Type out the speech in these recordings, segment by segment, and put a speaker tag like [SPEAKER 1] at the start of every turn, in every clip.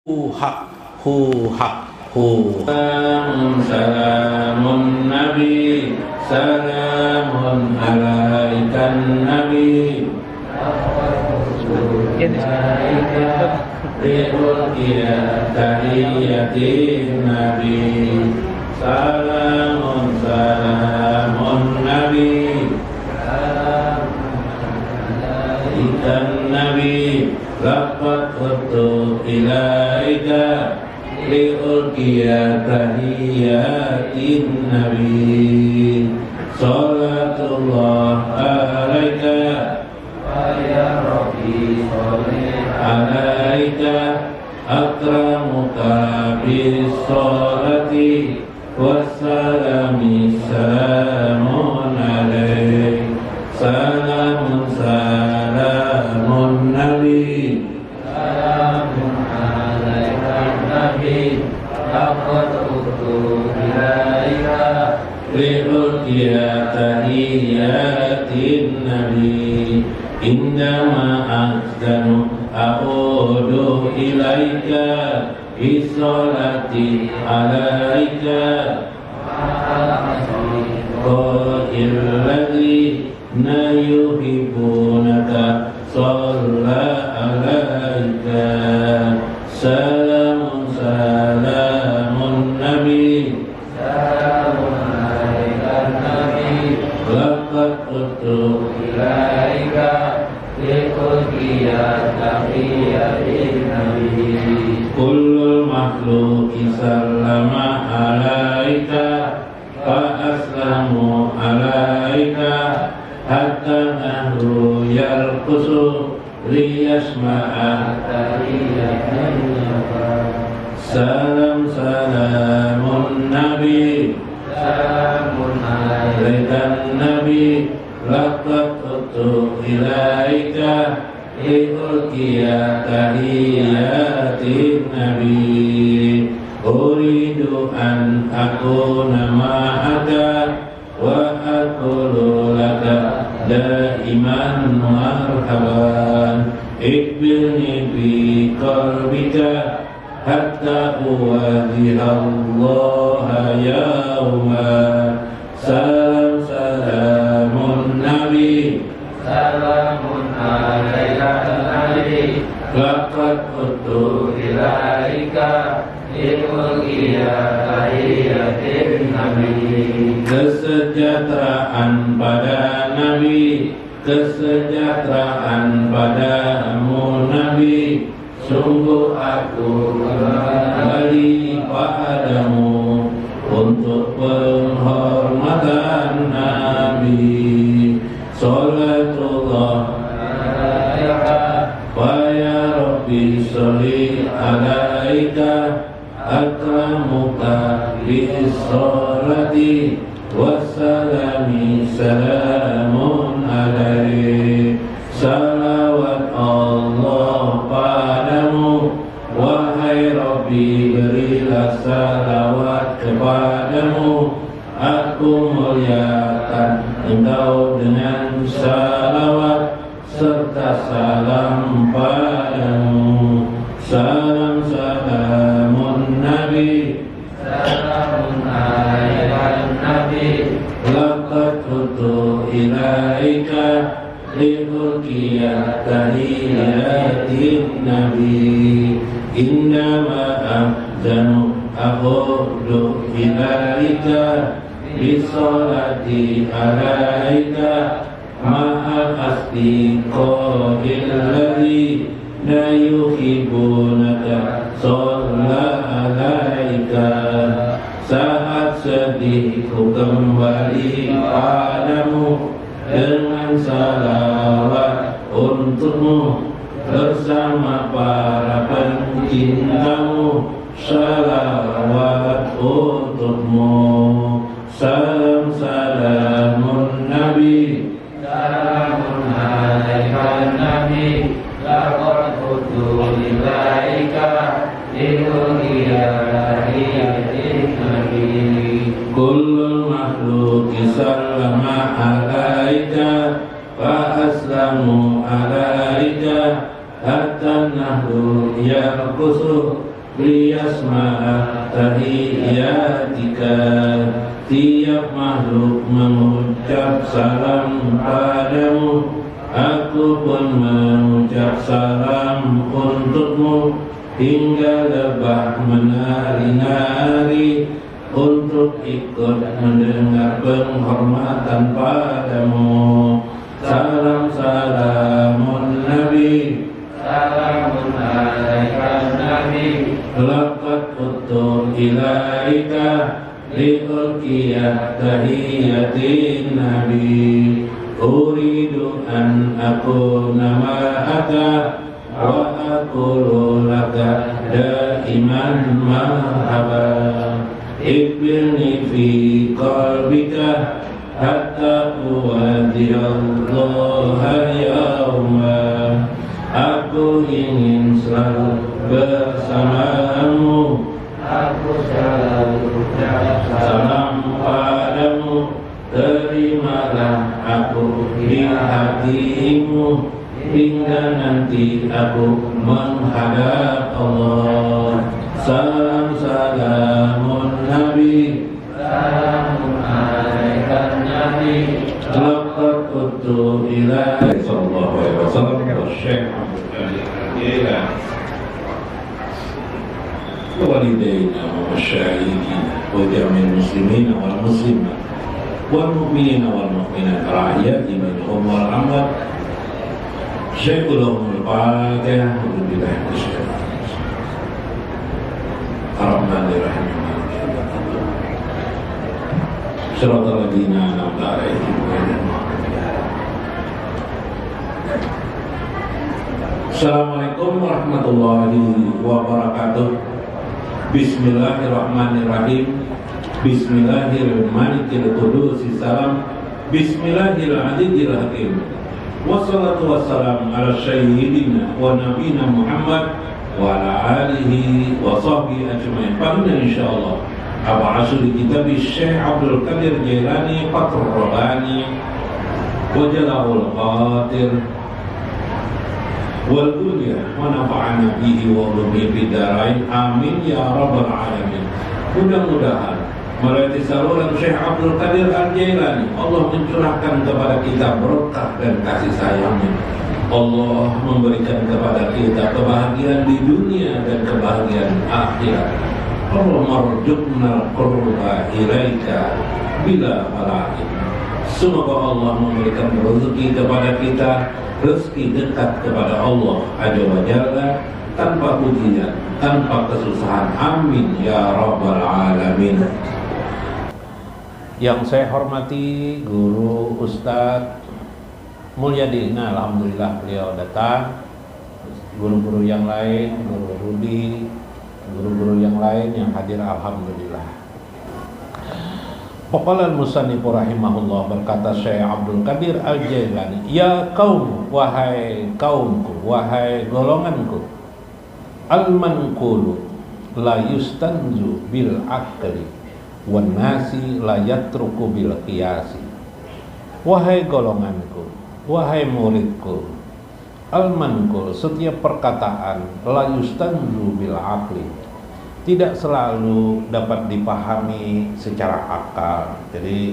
[SPEAKER 1] hak hu hak hu.
[SPEAKER 2] Salamun nabi, salamun alaikan nabi. Rihul tahiyatin nabi. Salamun salamun nabi, alaikan nabi. Laqad khuttu ilaika liulqiya tahiyatin nabi. Salatullah alaika ya Rabbi sholli alaika akramuka bis sholati wassalami salamun alaik. Salamun salamun nabi, salamun alaikan nabi. Laqad khuttu ilaika liulqiya tahiyatin nabi. Indama azdanu a'udu ilaika bisolati alaika illadhi na yuhibbunaka shalla alaika. Salamun salamun nabi, salamun alaikan nabi. Laqad khuttu ilaika liulqiya tahiyatin nabi. Kullul makhluqi sallama alaika fa aslamu alaika hatta nahru yarqusu liyasma'a tahiyatan. Salam salamun nabi, salamun alaikan nabi. Laqad khuttu ilaika liulqiya tahiyatin nabi. Uridu an akuna ma'aka wa aqulu laka daiman marhaban. Iqbilni bi qalbika hatta uwadhihallaha yawma. Salam salamun nabi, salamun alaikan nabi. Laqad khuttu ilaika liulqiya tahiyatin nabi. Kesejahteraan pada nabi, kesejahteraan padamu nabi. Sungguh aku kembali padamu untuk penghormatan nabi. Salatullah wa ya Rabbi sholli alaika akramuka bis sholati wassalami salamun alaik. Salawat Allah padamu, wahai Rabbi berilah salawat kepadamu. Aku muliakan engkau dengan salawat serta salam padamu. Salam salamun nabi, salamun alaikan nabi. Laqad khuttu ilaika liulqiya tahiyatin nabi. Indama ahzanu aqulu ilaika bisolati alaika ma'al asdiqil ladzi la yuhibbunaka shalla alaika. Saat sedihku kembali padamu dengan salawat untukmu bersama para pencintamu. Salawat untukmu. Salam salamun nabi, salamun alaikan nabi. Laqad khuttu ilaika liulqiya tahiyatin nabi. Kullul makhluqi sallama alaika fa aslamu alaika hatta nahru yarqusu liyasma'a tahiyyatika. Tiap makhluk mengucap salam padamu, aku pun mengucap salam untukmu, hingga lebah menari-nari untuk ikut mendengar penghormatan padamu. Salam salamun Nabi, salamun alaika Nabi, laqad utu ilaika liulkiyah tahiyyatin Nabi. Uridu an akuna ma'aka wa aqulu laka daiman marhaba. Iqbilni fi qalbika hatta uwadhi'allaha yawma. Aku ingin selalu bersamamu, aku selalu ucap salam padamu. Terimalah aku di hatimu hingga nanti aku menghadap Allah. Salam salamun Nabi, salamun alaika Nabi, laqad utu ilaika sallallahu alaihi wasallam. Syekh Abdul Qadir Al-Jailani walidayna wa masyayikina wa jami'il muslimina wal muslimat wal mu'minina wal mu'minat al-ahya'i minhum wal amwat. Syaikhul Fatihah. Alhamdulillah. Ar-Rahmanir-Rahim. Shiratal ladzina an'amta 'alaihim ghairil maghdubi 'alaihim. Assalamualaikum warahmatullahi wabarakatuh. Bismillahirrahmanirrahim. Bismillahirrahmanirrahim. Salam. Bismillahirrahmanirrahim. Hakim. Wassalatu wassalamu ala sayyidina wa nabiyina Muhammad wa ala alihi wa sahbihi ajma'in. Pada insyaallah ab'asul kitab Syekh Abdul Qadir Jailani Fathur Rabbani wa Jala'ul Qadir wal dunya wa nafa'ana bihi wa ulumi fid dharain. Amin ya rabbal alamin. Mudah-mudahan melalui saluran Syekh Abdul Qadir Al-Jailani Allah mencurahkan kepada kita berkah dan kasih sayangnya. Allah memberikan kepada kita kebahagiaan di dunia dan kebahagiaan akhirat. Allah marjukna qurba ilaika bila falahin. Semoga Allah memberikan rezeki kepada kita, rezeki dekat kepada Allah Azza wa Jalla, tanpa ujian, tanpa kesusahan. Amin ya rabbal alamin. Yang saya hormati Guru Ustadz Mulyadi. Nah, alhamdulillah beliau datang. Guru-guru yang lain, Guru Rudi, guru-guru yang lain yang hadir, alhamdulillah. Qala al-musannif rahimahullah, berkata Syekh Abdul Qadir Al-Jailani, ya kaum, wahai kaumku, wahai golonganku, al-manqulu la yustanzu bil aqli wan nasi la yatruku bil qiyasi. Wahai golonganku, wahai muridku, al-manqul, setiap perkataan, la yustanzu bil aqli, tidak selalu dapat dipahami secara akal. Jadi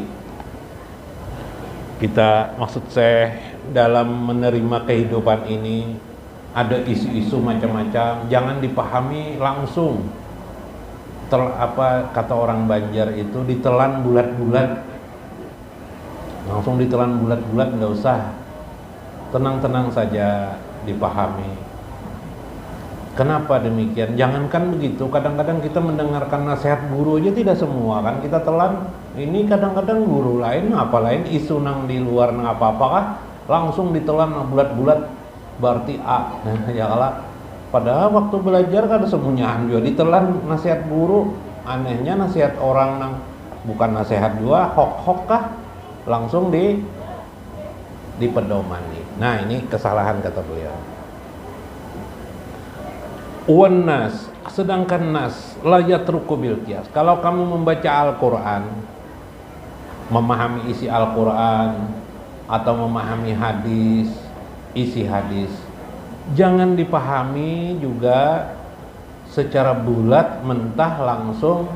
[SPEAKER 2] kita, maksud saya, dalam menerima kehidupan ini ada isu-isu macam-macam, jangan dipahami langsung. Kata orang Banjar itu, ditelan bulat-bulat. Langsung ditelan bulat-bulat, nggak usah. Tenang-tenang saja dipahami. Kenapa demikian? Jangankan begitu, kadang-kadang kita mendengarkan nasihat guru aja tidak semua kan kita telan. Ini kadang-kadang guru lain, apa lain isu nang di luar nang apa-apakah langsung ditelan bulat-bulat berarti A. Ya kalah. Padahal waktu belajar kan semuanya juga ditelan nasihat guru. Anehnya nasihat orang nang bukan nasihat juga, hok-hok kah langsung dipedomani. Nah, ini kesalahan kata beliau. Wan nas, sedangkan nas la yatruku bil qiyas. Kalau kamu membaca Al-Qur'an, memahami isi Al-Qur'an atau memahami hadis, isi hadis, jangan dipahami juga
[SPEAKER 1] secara bulat, mentah, langsung,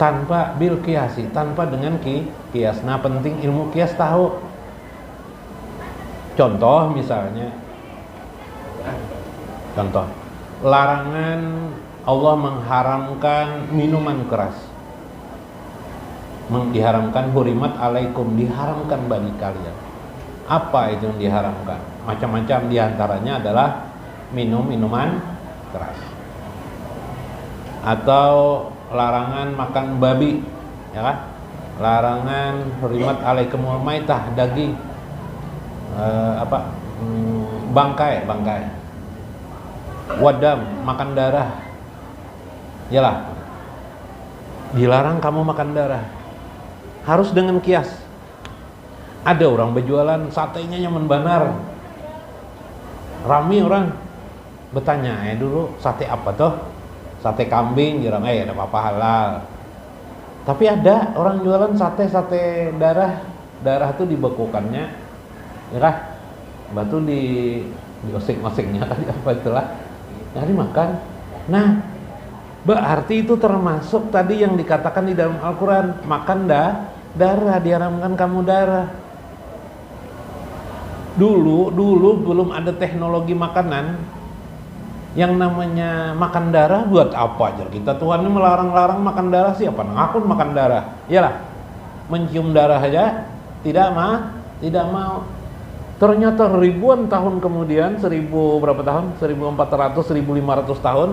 [SPEAKER 1] tanpa bil kiasi, tanpa dengan kias. Nah, penting ilmu kias tahu. Contoh misalnya, larangan Allah mengharamkan minuman keras. Diharamkan, hurimat alaikum, diharamkan bagi kalian. Apa itu yang diharamkan? Macam-macam, diantaranya adalah minuman keras. Atau larangan makan babi, ya kan? Larangan hurimat alaikumul maitah, daging bangkai. Wadam, makan darah. Yalah. Dilarang kamu makan darah. Harus dengan kias. Ada orang berjualan satenya nyaman banar. Rame orang bertanya, dulu sate apa tuh? Sate kambing, jarang ada apa-apa halal. Tapi ada orang jualan sate darah tuh dibekukannya, ya kah? Batu diosik-osiknya tadi apa itulah, nyari makan. Nah, berarti itu termasuk tadi yang dikatakan di dalam Al-Quran, makan darah, diharamkan kamu darah. Dulu belum ada teknologi makanan yang namanya makan darah. Buat apa aja kita, Tuhan ini melarang-larang makan darah, siapa ngakun makan darah? Iyalah, mencium darah aja tidak mau. Ternyata ribuan tahun kemudian, 1400, 1500 tahun,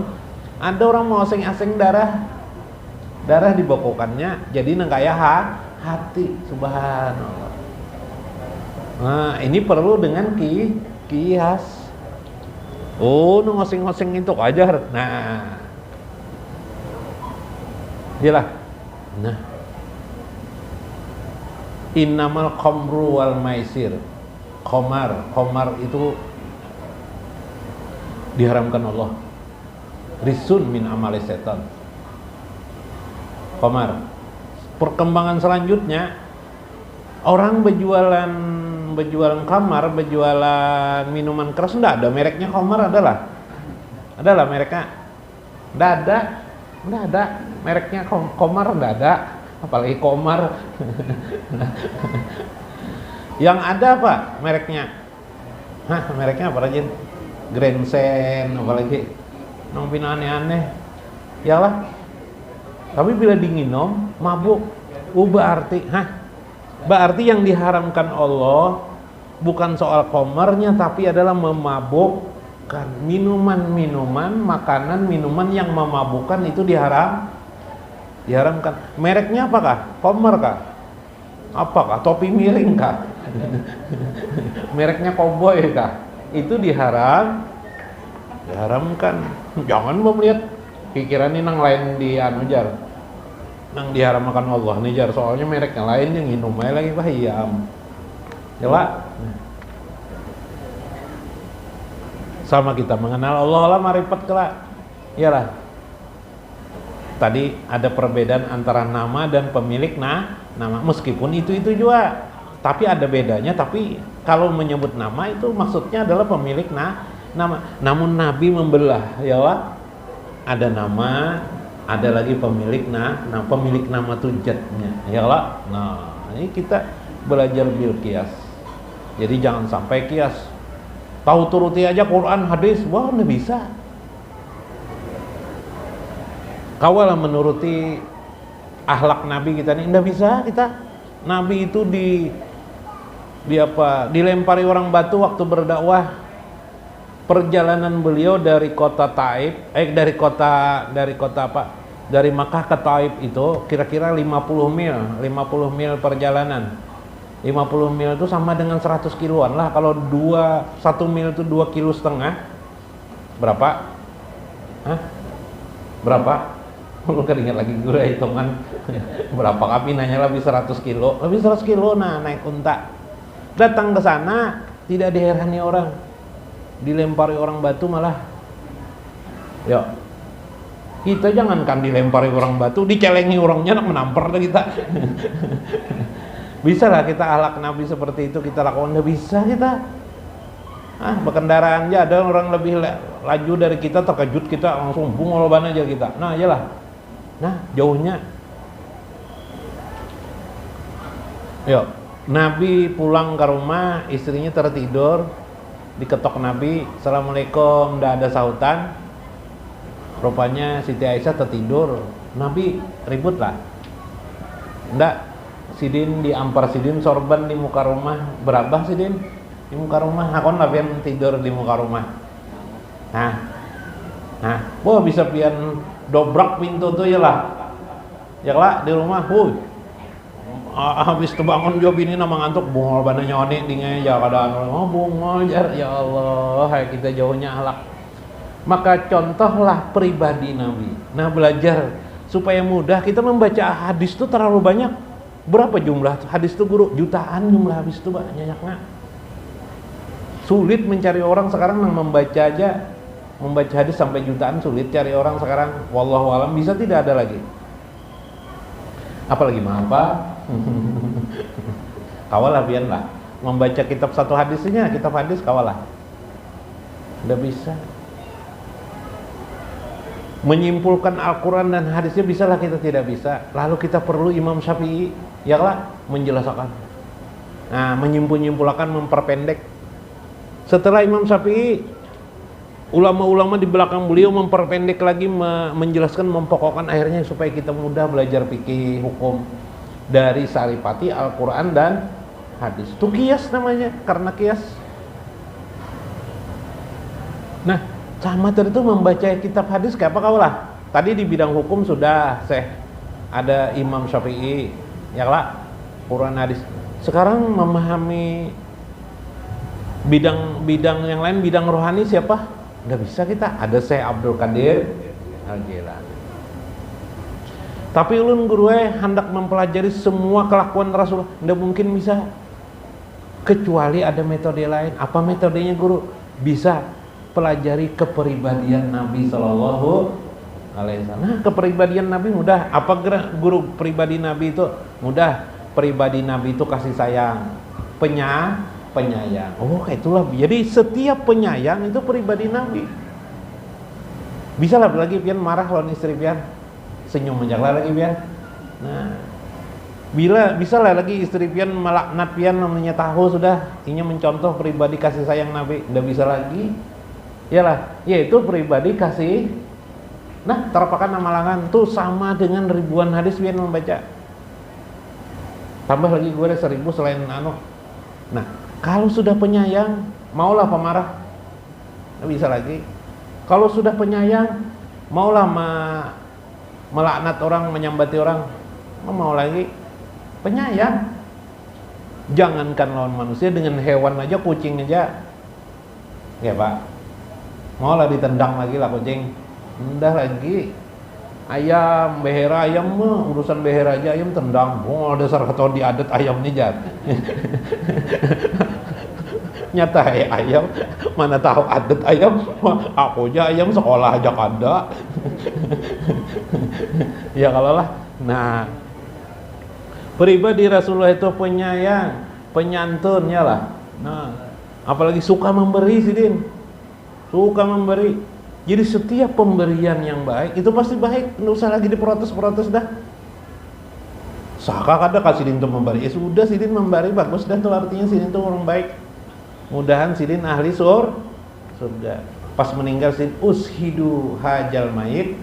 [SPEAKER 1] ada orang mau asing-asing darah dibokokannya jadi nengkaya hati. Subhanallah. Nah, ini perlu dengan kias. Oh, nu ngosing-ngosing itu ajar. Nah, iyalah. Nah, innamal khamru wal maisir. Khamar itu diharamkan Allah. Risun min amali setan. Khamar. Perkembangan selanjutnya, orang berjualan khamar, berjualan minuman keras, enggak ada mereknya khamar, adalah mereknya. Enggak ada mereknya khamar, enggak ada, apalagi komar. Yang ada apa mereknya? Mereknya apa lagi? Grandsen, apalagi nongpin aneh-aneh. Yalah. Tapi bila dinginom mabuk. Berarti yang diharamkan Allah bukan soal komernya, tapi adalah memabukkan. Minuman, makanan, minuman yang memabukkan itu diharamkan. Mereknya apakah? Komer kah? Apakah? Topi miring kah? Mereknya koboi kah? Itu diharamkan. Jangan melihat pikiran ini nang lain di anujar, nang diharamkan Allah nih jar, soalnya mereknya lain yang minum lagi bahayam. Jelas. Sama kita mengenal Allah lah marifat kelak. Iyalah. Tadi ada perbedaan antara nama dan pemilik nama, meskipun itu juga, tapi ada bedanya. Tapi kalau menyebut nama itu maksudnya adalah pemilik nama. Namun Nabi membelah, ya Wak. Ada nama, ada lagi pemilik pemilik nama itu jatnya, ya Wak. Nah, ini kita belajar bil kias. Jadi jangan sampai kias. Tahu turuti aja Quran, hadis, wah udah bisa. Kawalah menuruti akhlak Nabi kita nih, nggak bisa kita. Nabi itu dilempari orang batu waktu berdakwah. Perjalanan beliau dari kota Taif, dari Makkah ke Taif itu kira-kira 50 mil perjalanan. 50 mil itu sama dengan 100 kiloan lah. Kalau 1 mil itu 2,5 kilo. Berapa? Berapa? Lu kan ingat lagi gue hitungan berapa, kami nanya lebih 100 kilo. Lebih 100 kilo naik unta. Datang ke sana tidak diherani orang. Dilempari orang batu malah. Ya. Kita jangankan dilempari orang batu, dicelengi orangnya nak menampar dah kita. Bisa lah kita akhlak Nabi seperti itu kita lakukan, enggak bisa kita. Berkendaraan aja ada orang lebih laju dari kita, terkejut kita langsung bungol aja kita. Nah, iyalah. Nah, jauhnya. Yuk, Nabi pulang ke rumah, istrinya tertidur, diketok Nabi, Assalamualaikum, udah ada sahutan. Rupanya Siti Aisyah tertidur, Nabi ribut lah. Enggak, Sidin diampar Sidin sorban di muka rumah, berabah Sidin di muka rumah, hakon lah pian tidur di muka rumah. Wah bisa pian dobrak pintu tuh ya lah di rumah, habis terbangun job ini nama ngantuk bungol bana nyoni dingai ya kadaan bungol ya Allah, hai kita jauhnya alak. Maka contohlah pribadi Nabi. Nah, belajar supaya mudah. Kita membaca hadis itu terlalu banyak. Berapa jumlah hadis itu guru? Jutaan jumlah hadis itu banyaknya. Sulit mencari orang sekarang yang membaca hadis sampai jutaan, sulit cari orang sekarang. Wallahu alam, bisa tidak ada lagi. Apalagi apa? Kawalah pian lah. Membaca kitab satu hadisnya, kitab hadis kawalah. Udah bisa. Menyimpulkan Al-Quran dan hadisnya bisalah, kita tidak bisa. Lalu kita perlu Imam Syafi'i, ya lah, menjelaskan. Nah, menyimpulkan, memperpendek. Setelah Imam Syafi'i, ulama-ulama di belakang beliau memperpendek lagi, menjelaskan, mempokokkan, akhirnya supaya kita mudah belajar fikih hukum dari Saripati, Al-Quran dan hadis. Itu kias namanya, karena kias. Nah, sama tadi itu membaca kitab hadis kayak apa kaulah. Tadi di bidang hukum sudah ada Imam Syafi'i, ya lah, Quran hadis. Sekarang memahami bidang yang lain, bidang rohani siapa? Nggak bisa kita. Ada Syekh Abdul Qadir Al-Jilani. Tapi ulun guru hendak mempelajari semua kelakuan Rasul, nggak mungkin bisa kecuali ada metode lain. Apa metodenya guru? Bisa pelajari kepribadian Nabi Sallallahu Alaihi Wasallam. Nah, kepribadian Nabi mudah. Apa guru pribadi Nabi itu? Mudah. Pribadi Nabi itu kasih sayang, penyayang. Oh, itulah. Jadi setiap penyayang itu pribadi Nabi. Bisa lah lagi pian marah lawan istri pian, senyum menjala lagi pian. Nah, bisa lah lagi istri pian melaknat pian, namanya tahu sudah. Ini mencontoh pribadi kasih sayang Nabi. Udah bisa lagi. Yalah, yaitu pribadi kasih. Nah, terpakan amalangan tuh sama dengan ribuan hadis pian membaca. Tambah lagi gue ada 1000 selain anu. Nah, kalau sudah penyayang, maulah pemarah. Nggak bisa lagi. Kalau sudah penyayang, maulah melaknat orang, menyambati orang, mau lagi. Penyayang. Jangankan lawan manusia, dengan hewan aja, kucing aja. Ya Pak. Maulah ditendang lagi lah kucing. Endah lagi. Ayam, behera ayam mah urusan behera aja ayam tendang. Oh, dasar kata di adat ayam nih Jan. Nyata ayam, mana tahu adat ayam. Aku aja ayam sekolah aja kada. Ya kalau lah. Nah, pribadi Rasulullah itu penyayang, penyantun ya lah. Nah, apalagi suka memberi Sidin. Suka memberi. Jadi setiap pemberian yang baik itu pasti baik. Nggak usah lagi diprotes-protes dah. Saka kada kasih Sidin tuh memberi. Ya sudah, Sidin memberi bagus dan itu artinya Sidin tuh orang baik. Mudahan Sidin ahli surga. Pas meninggal Sidin ushidu hajal mayit,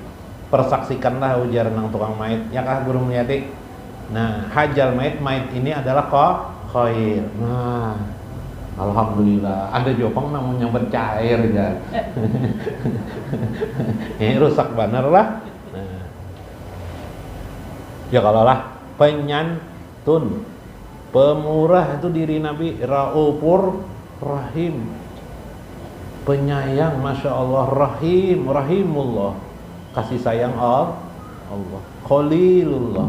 [SPEAKER 1] persaksikanlah ujar nang tukang mayit. Ya kah guru Mulyadi? Nah, hajal mayit ini adalah khair. Nah, alhamdulillah, ada jopang namanya bercair ya. Ini rusak bener lah. Nah. Ya kalau lah penyantun, pemurah itu diri Nabi, raufur rahim, penyayang, masya Allah, rahimullah, kasih sayang Allah, khalilullah,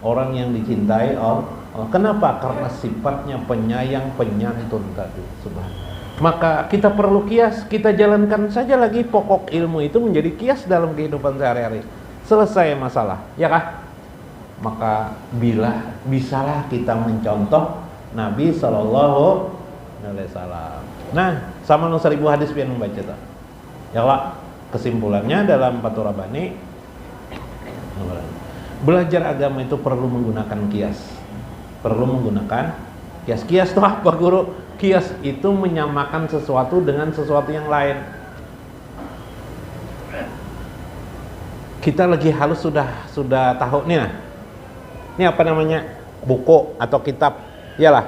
[SPEAKER 1] orang yang dicintai Allah. Kenapa? Karena sifatnya penyayang, penyantun tadi. Subhanallah. Maka kita perlu kias, kita jalankan saja lagi pokok ilmu itu menjadi kias dalam kehidupan sehari-hari. Selesai masalah, ya kah? Maka bisalah kita mencontoh Nabi Sallallahu Alaihi Wasallam. Nah, sama nu 1000 hadis pian membaca tah. Ya lah, kesimpulannya dalam Fathur Rabbani, belajar agama itu perlu menggunakan kias. Perlu menggunakan kias. Kias itu apa, Guru? Kias itu menyamakan sesuatu dengan sesuatu yang lain. Kita lagi halus sudah tahu nih. Nah. Ini apa namanya? Buku atau kitab. Iyalah.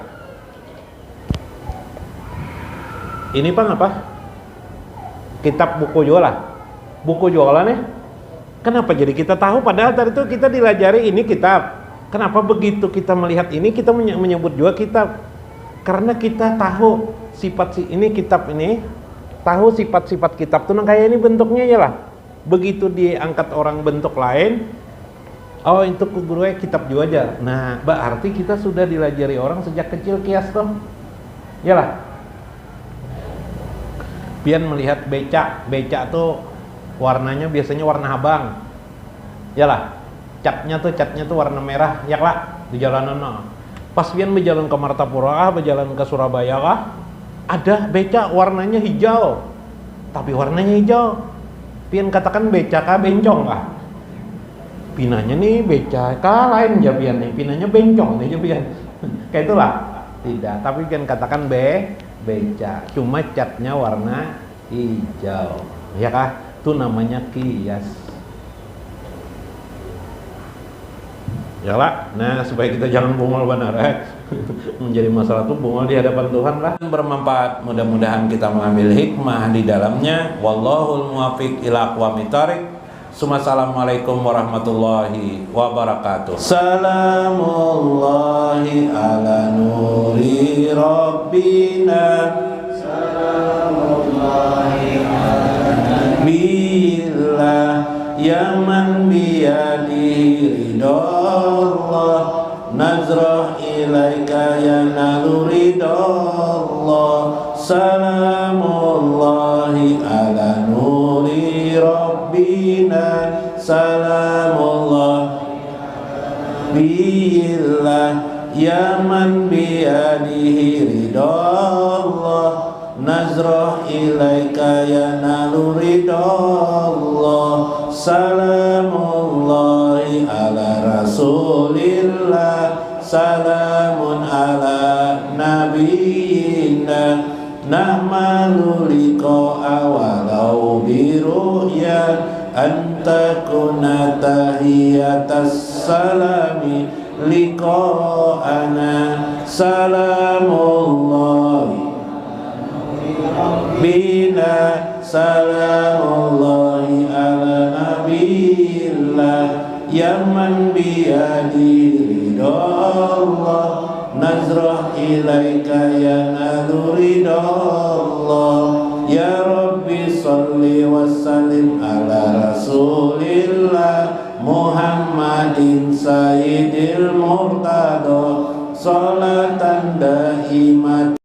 [SPEAKER 1] Ini Bang apa? Kitab buku jualan. Buku jualan ya. Kenapa jadi kita tahu padahal tadi itu kita dilajari ini kitab. Kenapa begitu kita melihat ini kita menyebut juga kitab? Karena kita tahu sifat ini kitab ini, tahu sifat-sifat kitab tuh kayak ini bentuknya ya lah. Begitu diangkat orang bentuk lain, oh itu guru kitab juga aja. Nah, berarti kita sudah dilajari orang sejak kecil kias tuh. Yalah. Pian melihat beca tuh warnanya biasanya warna abang. Yalah. Catnya tuh warna merah, ya lah di jalanan. Pas pian berjalan ke Martapura, berjalan ke Surabaya kah, ada beca warnanya hijau. Tapi warnanya hijau. Pian katakan beca kah bencong kah? Pinanya nih beca kah lain ya pian nih, pinanya bencong nih pian. Kayak itulah. Tidak, tapi pian katakan beca. Cuma catnya warna hijau. Ya kah? Itu namanya kias. Yalah, nah supaya kita jangan bungol benar menjadi masalah tuh bungol di hadapan Tuhan lah. Bermanfaat, mudah-mudahan kita mengambil hikmah di dalamnya. Wallahul muwaffiq ila aqwamit thoriq. Assalamualaikum warahmatullahi wabarakatuh. Salamullahi ala nuri rabbina. Salamullahi ala nabiillah. Yaman biyadihi ridallah, nazrah ilaika yanalu ridallah. Salamullahi ala nuri rabbina. Salamullah billah. Yaman biyadihi ridallah, nazrah ilaika yanalu ridallah. Salamullahi ala rasulillah. Salamun ala nabiyina. Na'malu liqa'a walau biru'ya. Antakuna tahiyatas salami liqa'ana. Salamullahi bina. Salamullahi ala nabiillah. Yaman biyadi ridallah, nazrah ilaika yanalu ridallah. Ya Rabbi salli wa sallim ala rasulillah Muhammadin sayyidil murtada. Salatan